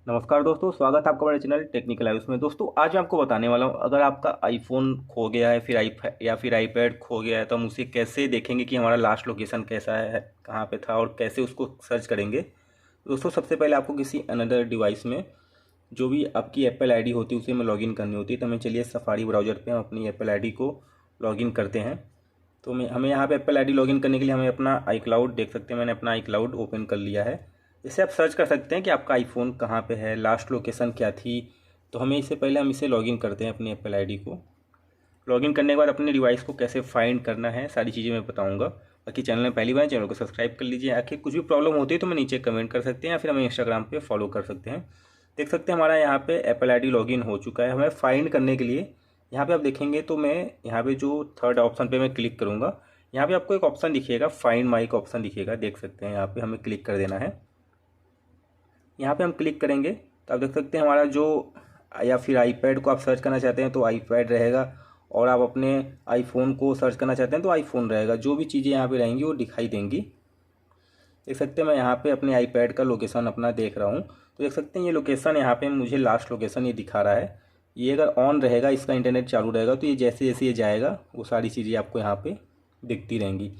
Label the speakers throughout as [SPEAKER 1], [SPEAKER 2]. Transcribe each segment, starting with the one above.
[SPEAKER 1] नमस्कार दोस्तों, स्वागत है आपका हमारे चैनल टेक्निकल लाइव्स में। दोस्तों आज मैं आपको बताने वाला हूँ, अगर आपका आईफोन खो गया है फिर आईपैड खो गया है तो हम उसे कैसे देखेंगे कि हमारा लास्ट लोकेशन कैसा है, कहाँ पे था और कैसे उसको सर्च करेंगे। दोस्तों सबसे पहले आपको किसी अनदर डिवाइस में जो भी आपकी एप्पल आईडी होती है उसे में लॉगिन करनी होती है। तो हमें चलिए सफारी ब्राउज़र पर हम अपनी एप्पल आईडी को लॉगिन करते हैं। तो हमें यहाँ पर एप्पल आईडी लॉगिन करने के लिए हमें अपना iCloud देख सकते हैं, मैंने अपना iCloud ओपन कर लिया है। इससे आप सर्च कर सकते हैं कि आपका आईफोन कहाँ पे है, लास्ट लोकेशन क्या थी। तो हमें इससे पहले हम इसे लॉगिन करते हैं अपनी एप्पल आईडी को। लॉगिन करने के बाद अपने डिवाइस को कैसे फाइंड करना है सारी चीज़ें मैं बताऊंगा। बाकी चैनल में पहली बार चैनल को सब्सक्राइब कर लीजिए। आखिर कुछ भी प्रॉब्लम होती है तो मैं नीचे कमेंट कर सकते हैं या फिर हमें इंस्टाग्राम पर फॉलो कर सकते हैं। देख सकते हैं हमारा यहाँ पर एप्पल आई लॉगिन हो चुका है। हमें फाइंड करने के लिए यहाँ पर आप देखेंगे तो मैं यहाँ पर जो थर्ड ऑप्शन पर मैं क्लिक करूँगा, यहाँ पर आपको एक ऑप्शन दिखेगा, फाइंड माई का ऑप्शन दिखेगा। देख सकते हैं यहाँ पर हमें क्लिक कर देना है। यहाँ पे हम क्लिक करेंगे तो आप देख सकते हैं हमारा जो या फिर आईपैड को आप सर्च करना चाहते हैं तो आईपैड रहेगा, और आप अपने आईफोन को सर्च करना चाहते हैं तो आईफोन रहेगा। जो भी चीज़ें यहाँ पे रहेंगी वो दिखाई देंगी। देख सकते हैं मैं यहाँ पे अपने आईपैड का लोकेशन अपना देख रहा हूँ। तो देख सकते हैं ये लोकेशन यहाँ पे मुझे लास्ट लोकेशन ये दिखा रहा है। ये अगर ऑन रहेगा, इसका इंटरनेट चालू रहेगा तो ये जैसे जैसे ये जाएगा वो सारी चीज़ें आपको यहाँ पर दिखती रहेंगी।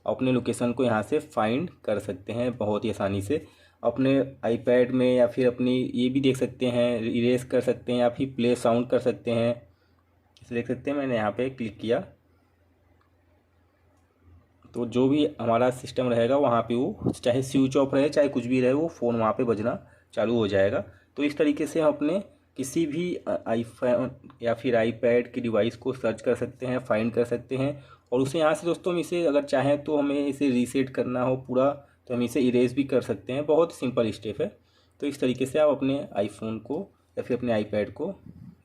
[SPEAKER 1] अपने लोकेशन को यहाँ से फाइंड कर सकते हैं बहुत ही आसानी से अपने आईपैड में, या फिर अपनी ये भी देख सकते हैं, इरेज कर सकते हैं या फिर प्ले साउंड कर सकते हैं। इसे देख सकते हैं मैंने यहाँ पे क्लिक किया तो जो भी हमारा सिस्टम रहेगा वहाँ पे वो चाहे स्विच ऑफ रहे चाहे कुछ भी रहे वो फ़ोन वहाँ पे बजना चालू हो जाएगा। तो इस तरीके से हम अपने किसी भी आईफोन या फिर आईपैड की डिवाइस को सर्च कर सकते हैं, फाइंड कर सकते हैं। और उसे यहाँ से दोस्तों हम इसे अगर चाहें तो हमें इसे रीसेट करना हो पूरा तो हम इसे इरेज भी कर सकते हैं। बहुत सिंपल स्टेप है। तो इस तरीके से आप अपने आईफोन को या फिर अपने आईपैड को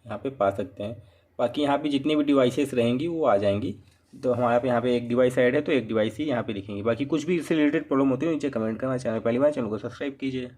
[SPEAKER 1] यहाँ पे पा सकते हैं। बाकी यहाँ पे जितनी भी डिवाइसेस रहेंगी वो आ जाएंगी। तो हमारा पे यहाँ पे एक डिवाइस ऐड है तो एक डिवाइस ही यहाँ पे दिखेंगी। बाकी कुछ भी इससे रिलेटेड प्रॉब्लम होती है नीचे कमेंट करना। चैनल पहली बार चैनल को सब्सक्राइब कीजिए।